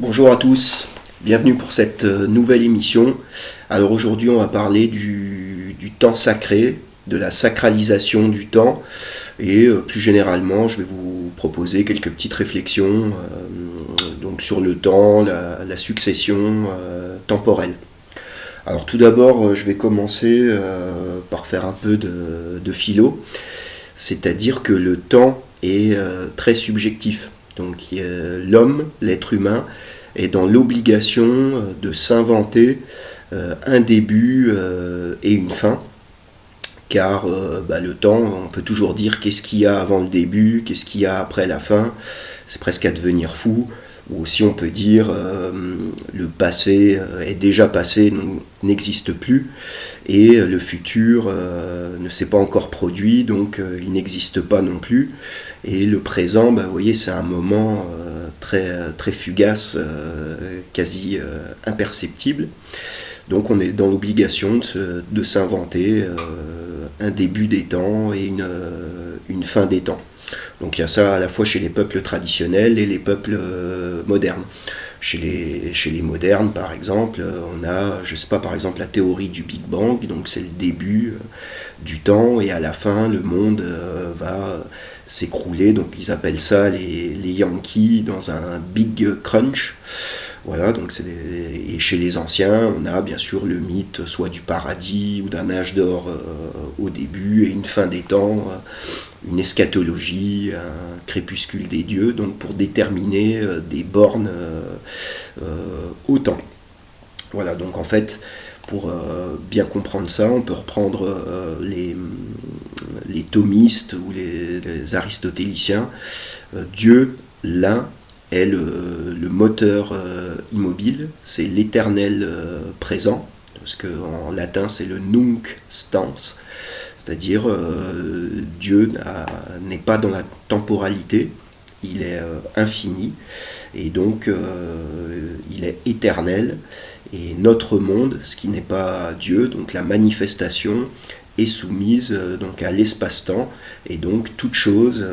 Bonjour à tous, bienvenue pour cette nouvelle émission. Alors aujourd'hui on va parler du temps sacré, de la sacralisation du temps et plus généralement je vais vous proposer quelques petites réflexions donc sur le temps, la succession temporelle. Alors tout d'abord je vais commencer par faire un peu de philo, c'est-à-dire que le temps est très subjectif. Donc l'homme, l'être humain, est dans l'obligation de s'inventer un début et une fin, car le temps, on peut toujours dire qu'est-ce qu'il y a avant le début, qu'est-ce qu'il y a après la fin, c'est presque à devenir fou. Ou aussi on peut dire le passé est déjà passé, donc n'existe plus, et le futur ne s'est pas encore produit, donc il n'existe pas non plus. Et le présent, vous voyez, c'est un moment très fugace, quasi imperceptible. Donc on est dans l'obligation de s'inventer un début des temps et une fin des temps. Donc il y a ça à la fois chez les peuples traditionnels et les peuples modernes. Chez les modernes, par exemple, on a, je sais pas, par exemple la théorie du Big Bang, donc c'est le début du temps, et à la fin, le monde va s'écrouler, donc ils appellent ça les Yankees dans un Big Crunch. Voilà, donc et chez les anciens, on a bien sûr le mythe soit du paradis ou d'un âge d'or au début et une fin des temps, une eschatologie, un crépuscule des dieux, donc pour déterminer des bornes au temps. Voilà, donc en fait, pour bien comprendre ça, on peut reprendre les thomistes ou les aristotéliciens. Dieu, l'un, est le moteur immobile, c'est l'éternel présent, parce qu'en latin c'est le nunc stans, c'est-à-dire Dieu n'est pas dans la temporalité, il est infini, et donc il est éternel, et notre monde, ce qui n'est pas Dieu, donc la manifestation, est soumise donc à l'espace-temps, et donc toute chose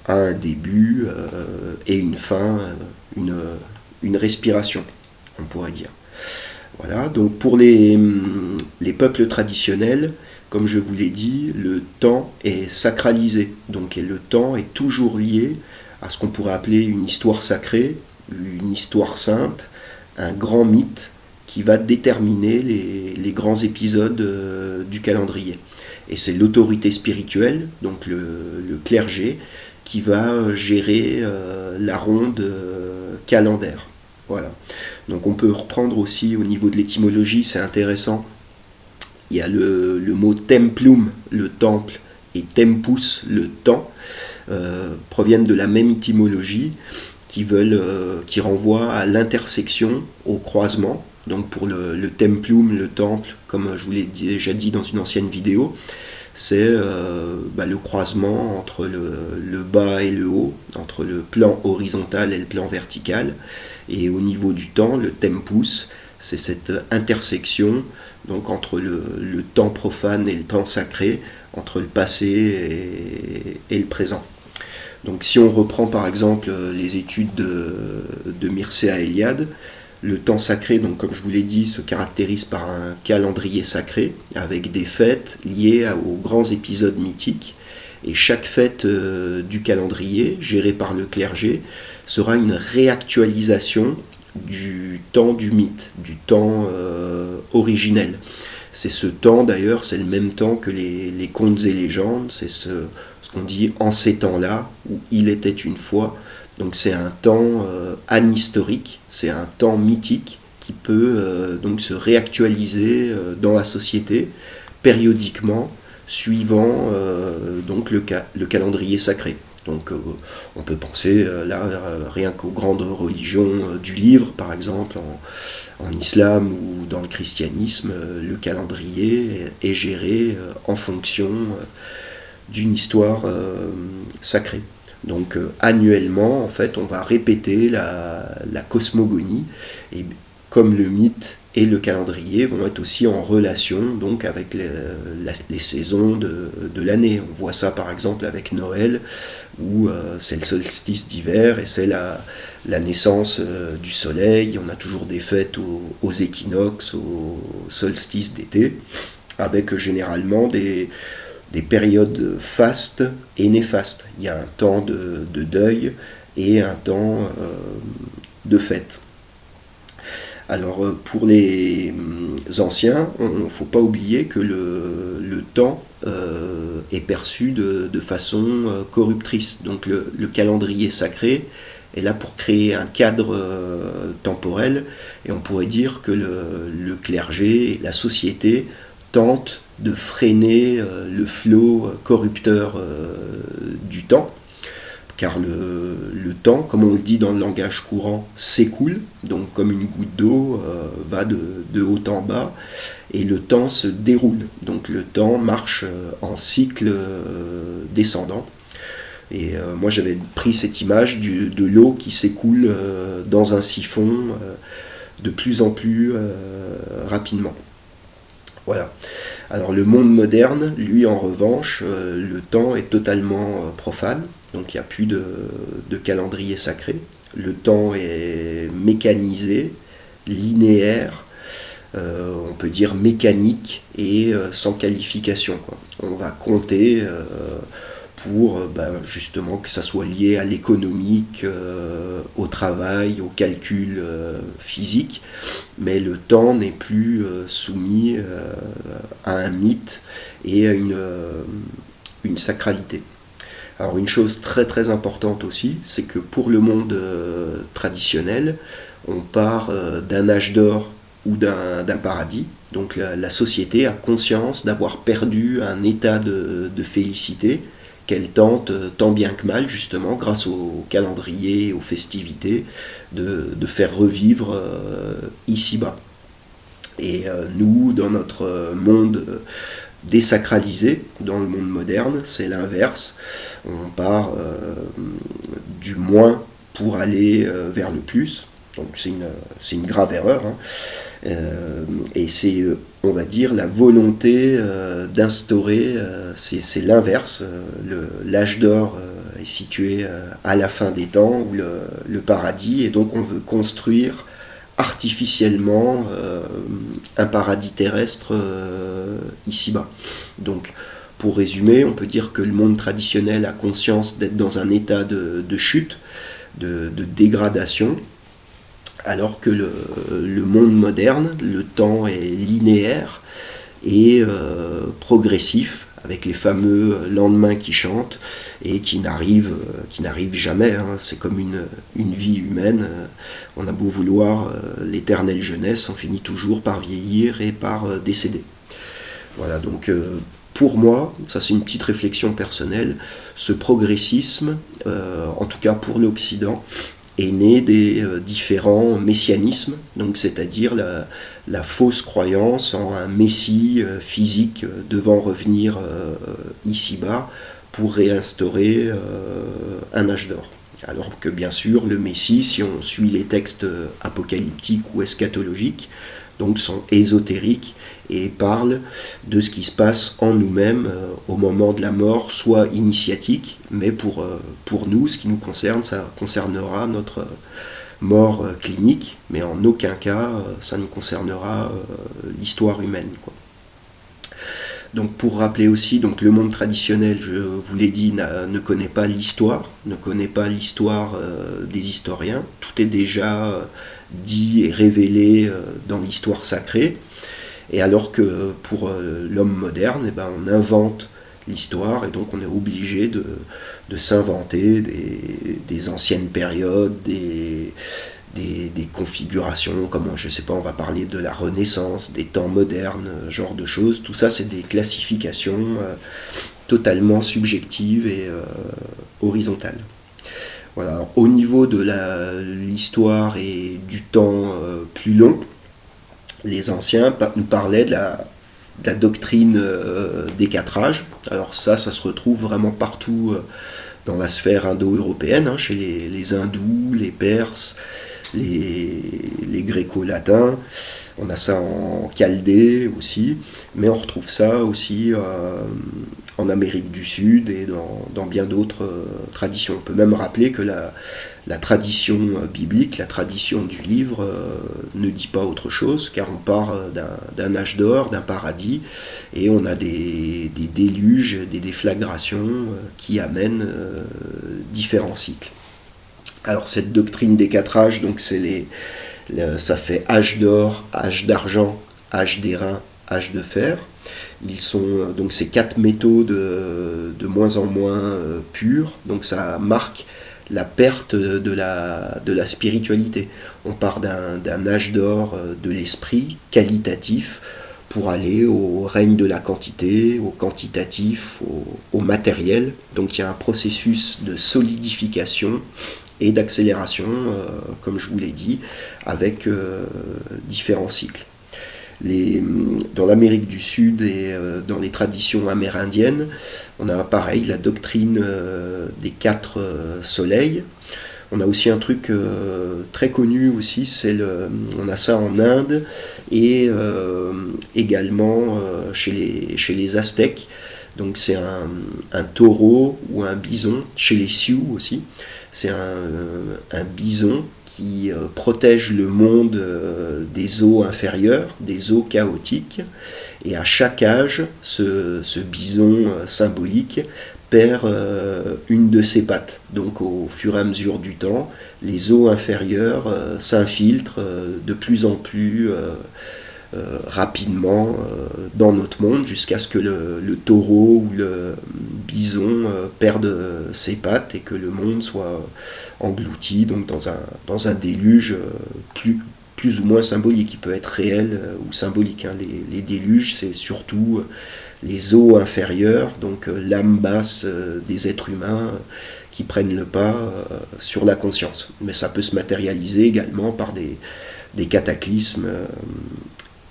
a un début et une fin, une respiration, on pourrait dire. Voilà, donc pour les peuples traditionnels, comme je vous l'ai dit, le temps est sacralisé, donc le temps est toujours lié à ce qu'on pourrait appeler une histoire sacrée, une histoire sainte, un grand mythe qui va déterminer les grands épisodes du calendrier. Et c'est l'autorité spirituelle, donc le clergé, qui va gérer la ronde calendaire. Voilà. Donc on peut reprendre aussi au niveau de l'étymologie, c'est intéressant. Il y a le mot templum, le temple, et tempus, le temps, proviennent de la même étymologie qui renvoie à l'intersection, au croisement. Donc pour le templum, le temple, comme je vous l'ai déjà dit dans une ancienne vidéo, c'est le croisement entre le bas et le haut, entre le plan horizontal et le plan vertical. Et au niveau du temps, le tempus, c'est cette intersection donc entre le temps profane et le temps sacré, entre le passé et le présent. Donc si on reprend par exemple les études de Mircea Eliade, le temps sacré, donc comme je vous l'ai dit, se caractérise par un calendrier sacré avec des fêtes liées aux grands épisodes mythiques. Et chaque fête du calendrier, gérée par le clergé, sera une réactualisation du temps du mythe, du temps originel. C'est ce temps d'ailleurs, c'est le même temps que les contes et légendes, c'est ce qu'on dit en ces temps-là, où il était une fois. Donc c'est un temps anhistorique, c'est un temps mythique qui peut donc se réactualiser dans la société périodiquement, suivant donc le calendrier sacré. Donc on peut penser là rien qu'aux grandes religions du livre, par exemple en islam ou dans le christianisme, le calendrier est géré en fonction d'une histoire sacrée. Donc annuellement, en fait, on va répéter la cosmogonie, et comme le mythe et le calendrier vont être aussi en relation donc avec les saisons de l'année. On voit ça par exemple avec Noël, où c'est le solstice d'hiver et c'est la naissance du soleil. On a toujours des fêtes aux équinoxes, au solstice d'été, avec généralement des périodes fastes et néfastes. Il y a un temps de deuil et un temps de fête. Alors pour les anciens, il ne faut pas oublier que le temps est perçu de façon corruptrice. Donc le calendrier sacré est là pour créer un cadre temporel, et on pourrait dire que le clergé et la société tentent de freiner le flot corrupteur du temps, car le temps, comme on le dit dans le langage courant, s'écoule, donc comme une goutte d'eau va de haut en bas, et le temps se déroule, donc le temps marche en cycle descendant. Et moi j'avais pris cette image de l'eau qui s'écoule dans un siphon de plus en plus rapidement. Voilà. Alors le monde moderne, lui en revanche, le temps est totalement profane, donc il n'y a plus de calendrier sacré. Le temps est mécanisé, linéaire, on peut dire mécanique et sans qualification, quoi. On va compter pour justement que ça soit lié à l'économique, au travail, au calcul physique, mais le temps n'est plus soumis à un mythe et à une sacralité. Alors une chose très très importante aussi, c'est que pour le monde traditionnel, on part d'un âge d'or ou d'un paradis. Donc la société a conscience d'avoir perdu un état de félicité qu'elle tente tant bien que mal, justement, grâce au calendrier, aux festivités, de faire revivre ici-bas. Et nous, dans notre monde désacralisé, dans le monde moderne, c'est l'inverse. On part du moins pour aller vers le plus. Donc c'est une grave erreur, hein. Et c'est, on va dire, la volonté d'instaurer, c'est l'inverse. L'âge d'or est situé à la fin des temps, ou le paradis, et donc on veut construire artificiellement un paradis terrestre ici-bas. Donc pour résumer, on peut dire que le monde traditionnel a conscience d'être dans un état de chute, de dégradation, alors que le monde moderne, le temps est linéaire et progressif, avec les fameux lendemains qui chantent et qui n'arrivent jamais, hein. C'est comme une vie humaine. On a beau vouloir l'éternelle jeunesse, on finit toujours par vieillir et par décéder. Voilà, donc pour moi, ça c'est une petite réflexion personnelle, ce progressisme, en tout cas pour l'Occident, est né des différents messianismes, donc c'est-à-dire la fausse croyance en un messie physique devant revenir ici-bas pour réinstaurer un âge d'or. Alors que bien sûr, le messie, si on suit les textes apocalyptiques ou eschatologiques, donc sont ésotériques et parlent de ce qui se passe en nous-mêmes au moment de la mort, soit initiatique, mais pour nous, ce qui nous concerne, ça concernera notre mort clinique, mais en aucun cas ça ne concernera l'histoire humaine, quoi. Donc pour rappeler aussi, donc le monde traditionnel, je vous l'ai dit, ne connaît pas l'histoire, des historiens. Tout est déjà dit et révélé dans l'histoire sacrée. Et alors que pour l'homme moderne, eh ben, on invente l'histoire, et donc on est obligé de s'inventer des anciennes périodes, des configurations, comme je sais pas, on va parler de la Renaissance, des temps modernes, genre de choses. Tout ça, c'est des classifications totalement subjectives et horizontales. Voilà. Alors, au niveau de l'histoire et du temps plus long, les anciens nous parlaient de la doctrine des 4 âges. Alors ça se retrouve vraiment partout dans la sphère indo-européenne, hein, chez les hindous, les perses, les gréco-latins, On a ça en chaldée aussi, mais on retrouve ça aussi en Amérique du Sud et dans bien d'autres traditions. On peut même rappeler que la tradition biblique, la tradition du livre ne dit pas autre chose, car on part d'un âge d'or, d'un paradis, et on a des déluges, des déflagrations qui amènent différents cycles. Alors cette doctrine des 4 âges, donc ça fait âge d'or, âge d'argent, âge d'airain, âge de fer. Ils sont donc ces 4 métaux de moins en moins purs, donc ça marque la perte de la spiritualité. On part d'un âge d'or de l'esprit qualitatif pour aller au règne de la quantité, au quantitatif, au matériel. Donc il y a un processus de solidification et d'accélération, comme je vous l'ai dit, avec différents cycles. Dans l'Amérique du Sud et dans les traditions amérindiennes, on a pareil la doctrine des 4 soleils. On a aussi un truc très connu aussi, on a ça en Inde et également chez les Aztèques. Donc c'est un taureau ou un bison, chez les Sioux aussi. C'est un bison qui protège le monde des eaux inférieures, des eaux chaotiques. Et à chaque âge, ce bison symbolique perd une de ses pattes. Donc au fur et à mesure du temps, les eaux inférieures s'infiltrent de plus en plus rapidement dans notre monde jusqu'à ce que le taureau ou le bison perde ses pattes et que le monde soit englouti donc dans un déluge plus ou moins symbolique. Il peut être réel ou symbolique. Hein. Les déluges, c'est surtout les eaux inférieures, donc l'âme basse des êtres humains qui prennent le pas sur la conscience. Mais ça peut se matérialiser également par des cataclysmes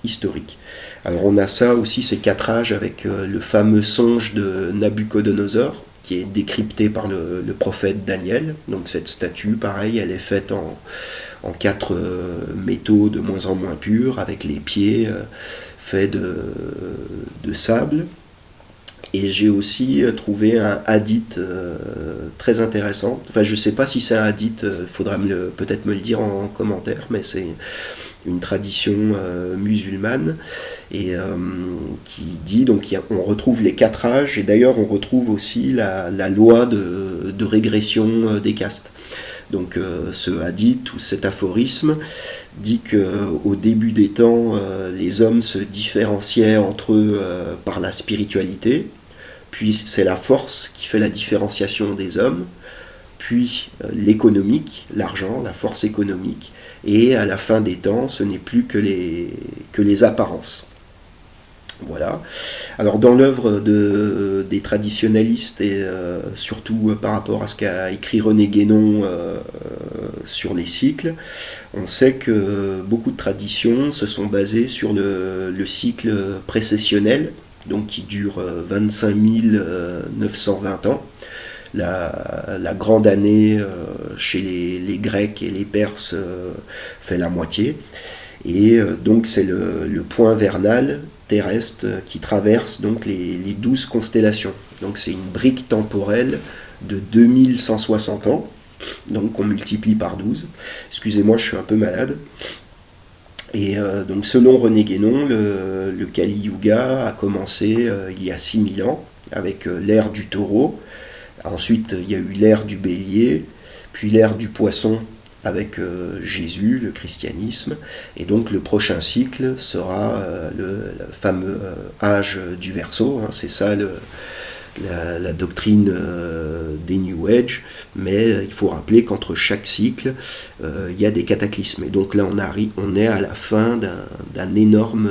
historique. Alors on a ça aussi, ces 4 âges, avec le fameux songe de Nabuchodonosor, qui est décrypté par le prophète Daniel. Donc cette statue, pareil, elle est faite en 4 métaux de moins en moins purs, avec les pieds faits de sable. Et j'ai aussi trouvé un hadith très intéressant. Enfin, je ne sais pas si c'est un hadith, il faudra peut-être me le dire en commentaire, mais c'est une tradition musulmane et qui dit, donc on retrouve les 4 âges, et d'ailleurs on retrouve aussi la loi de régression des castes. Donc ce hadith ou cet aphorisme dit qu'au début des temps, les hommes se différenciaient entre eux par la spiritualité, puis c'est la force qui fait la différenciation des hommes, puis l'économique, l'argent, la force économique, et à la fin des temps, ce n'est plus que les apparences. Voilà. Alors dans l'œuvre des traditionalistes, et surtout par rapport à ce qu'a écrit René Guénon sur les cycles, on sait que beaucoup de traditions se sont basées sur le cycle précessionnel, donc qui dure 25 920 ans. La grande année chez les Grecs et les Perses fait la moitié. Et donc c'est le point vernal terrestre qui traverse donc les 12 constellations. Donc c'est une brique temporelle de 2160 ans. Donc on multiplie par 12. Excusez-moi, je suis un peu malade. Et donc selon René Guénon, le Kali Yuga a commencé il y a 6000 ans avec l'ère du taureau. Ensuite, il y a eu l'ère du bélier, puis l'ère du poisson avec Jésus, le christianisme. Et donc le prochain cycle sera le fameux âge du Verseau. Hein, c'est ça la doctrine des New Age. Mais il faut rappeler qu'entre chaque cycle, il y a des cataclysmes. Et donc là, on est à la fin d'un énorme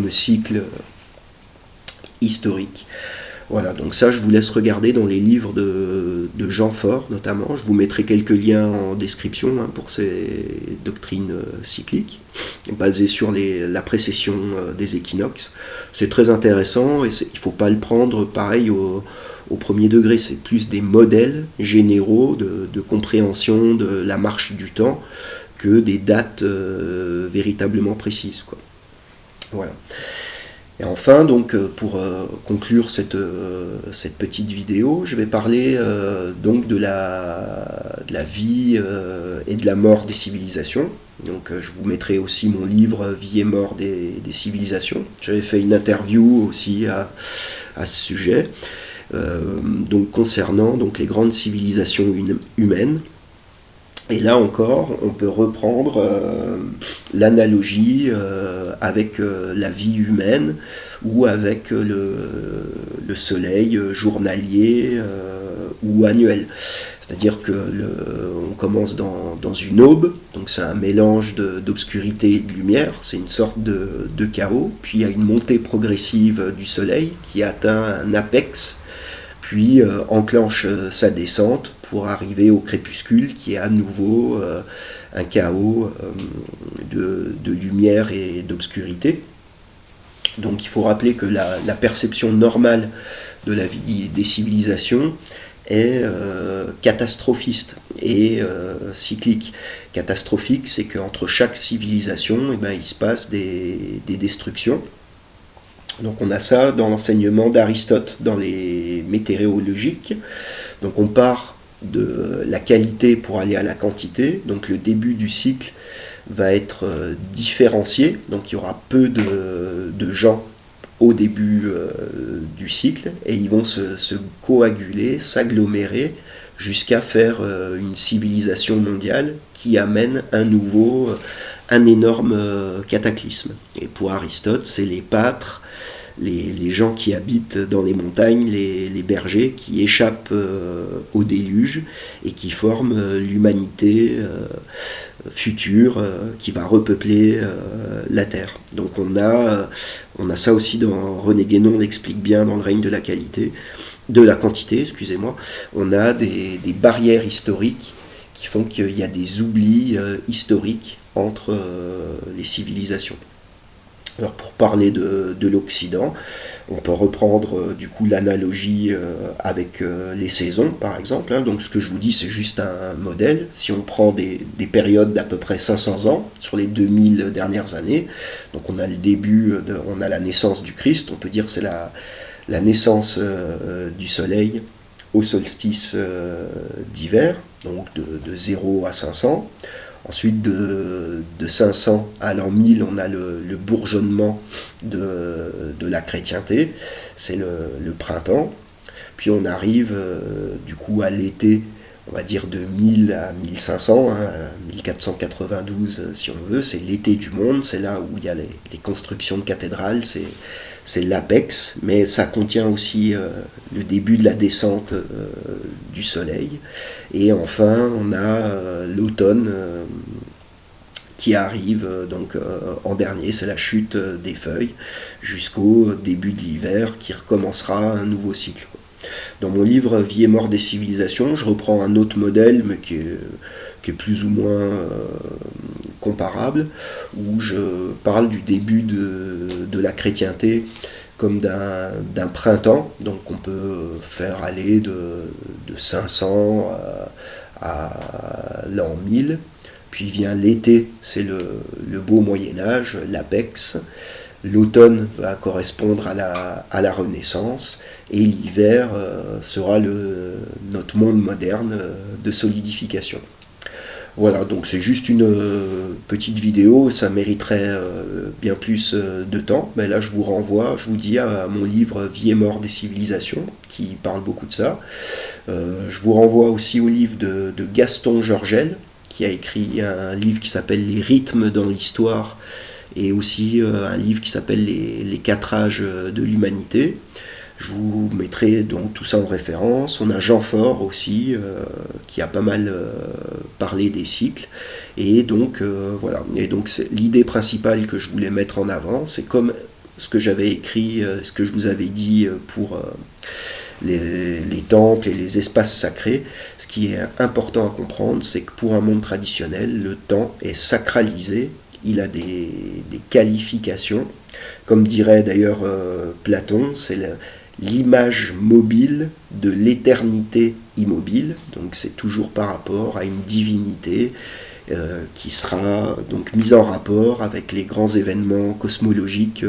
cycle historique. Voilà, donc ça je vous laisse regarder dans les livres de Jean Faure notamment. Je vous mettrai quelques liens en description pour ces doctrines cycliques, basées sur la précession des équinoxes. C'est très intéressant et il ne faut pas le prendre pareil au premier degré. C'est plus des modèles généraux de compréhension de la marche du temps que des dates véritablement précises, quoi. Voilà. Et enfin, donc, pour conclure cette petite vidéo, je vais parler donc de la vie et de la mort des civilisations. Donc, je vous mettrai aussi mon livre Vie et mort des civilisations. J'avais fait une interview aussi à ce sujet, donc concernant donc, les grandes civilisations humaines. Et là encore, on peut reprendre l'analogie avec la vie humaine ou avec le soleil journalier ou annuel. C'est-à-dire que on commence dans une aube, donc c'est un mélange d'obscurité et de lumière, c'est une sorte de chaos, puis il y a une montée progressive du soleil qui atteint un apex, puis enclenche sa descente pour arriver au crépuscule qui est à nouveau un chaos de lumière et d'obscurité. Donc il faut rappeler que la perception normale de la vie des civilisations est catastrophiste et cyclique. Catastrophique, c'est qu'entre chaque civilisation, eh ben, il se passe des destructions. Donc on a ça dans l'enseignement d'Aristote, dans les météorologiques. Donc on part de la qualité pour aller à la quantité. Donc le début du cycle va être différencié. Donc il y aura peu de gens au début du cycle et ils vont se coaguler, s'agglomérer jusqu'à faire une civilisation mondiale qui amène un énorme cataclysme. Et pour Aristote, c'est les pâtres, les gens qui habitent dans les montagnes, les bergers, qui échappent au déluge et qui forment l'humanité future qui va repeupler la Terre. Donc on a ça aussi dans René Guénon l'explique bien dans Le règne de la quantité, excusez-moi. On a des barrières historiques qui font qu'il y a des oublis historiques entre les civilisations. Alors pour parler de l'Occident, on peut reprendre du coup l'analogie avec les saisons par exemple. Donc ce que je vous dis c'est juste un modèle. Si on prend des périodes d'à peu près 500 ans sur les 2000 dernières années, donc on a le début, on a la naissance du Christ, on peut dire que c'est la naissance du soleil au solstice d'hiver, donc de 0 à 500. Ensuite, de 500 à l'an 1000, on a le bourgeonnement de la chrétienté, c'est le printemps. Puis on arrive du coup à l'été, on va dire de 1000 à 1500, 1492 si on veut, c'est l'été du monde, c'est là où il y a les constructions de cathédrales, c'est l'apex, mais ça contient aussi le début de la descente du soleil. Et enfin, on a l'automne qui arrive donc en dernier, c'est la chute des feuilles, jusqu'au début de l'hiver qui recommencera un nouveau cycle. Dans mon livre Vie et mort des civilisations, je reprends un autre modèle, mais qui est plus ou moins comparable, où je parle du début de la chrétienté comme d'un printemps, donc on peut faire aller de 500 à l'an 1000, puis vient l'été, c'est le beau Moyen-Âge, l'apex. L'automne va correspondre à la Renaissance et l'hiver sera notre monde moderne de solidification. Voilà, donc c'est juste une petite vidéo, ça mériterait bien plus de temps, mais là je vous renvoie, je vous dis à mon livre Vie et mort des civilisations, qui parle beaucoup de ça. Je vous renvoie aussi au livre de Gaston Georgel, qui a écrit un livre qui s'appelle Les rythmes dans l'histoire, et aussi un livre qui s'appelle les 4 âges de l'humanité. Je vous mettrai donc tout ça en référence. On a Jean Faure aussi, qui a pas mal parlé des cycles. Et donc, voilà. Et donc, l'idée principale que je voulais mettre en avant, c'est comme ce que j'avais écrit, ce que je vous avais dit pour les temples et les espaces sacrés. Ce qui est important à comprendre, c'est que pour un monde traditionnel, le temps est sacralisé. Il a des qualifications. Comme dirait d'ailleurs Platon, c'est l'image mobile de l'éternité immobile. Donc c'est toujours par rapport à une divinité qui sera donc mise en rapport avec les grands événements cosmologiques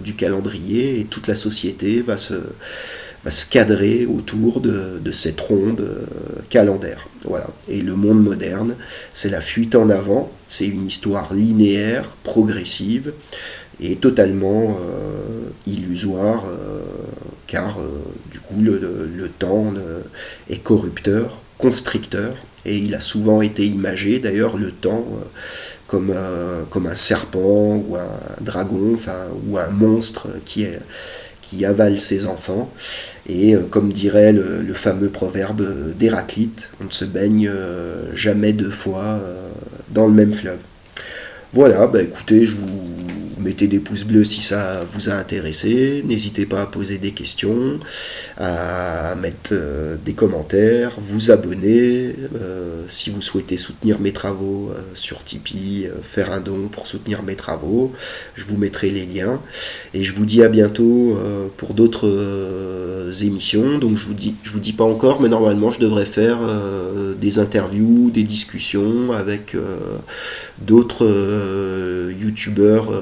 du calendrier, et toute la société va se cadrer autour de cette ronde calendaire. Voilà. Et le monde moderne, c'est la fuite en avant, c'est une histoire linéaire, progressive, et totalement illusoire, car du coup le temps est corrupteur, constricteur, et il a souvent été imagé, d'ailleurs, le temps comme un serpent ou un dragon, enfin, ou un monstre qui avale ses enfants. Et comme dirait le fameux proverbe d'Héraclite, on ne se baigne jamais deux fois dans le même fleuve. Voilà, bah écoutez, je vous mettez des pouces bleus si ça vous a intéressé, n'hésitez pas à poser des questions, à mettre des commentaires, vous abonner, si vous souhaitez soutenir mes travaux sur Tipeee, faire un don pour soutenir mes travaux, je vous mettrai les liens, et je vous dis à bientôt pour d'autres émissions. Donc je vous dis pas encore, mais normalement je devrais faire des interviews, des discussions avec d'autres youtubeurs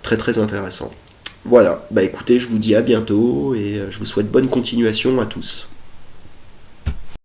très très intéressants. Voilà, bah écoutez, je vous dis à bientôt, et je vous souhaite bonne continuation à tous.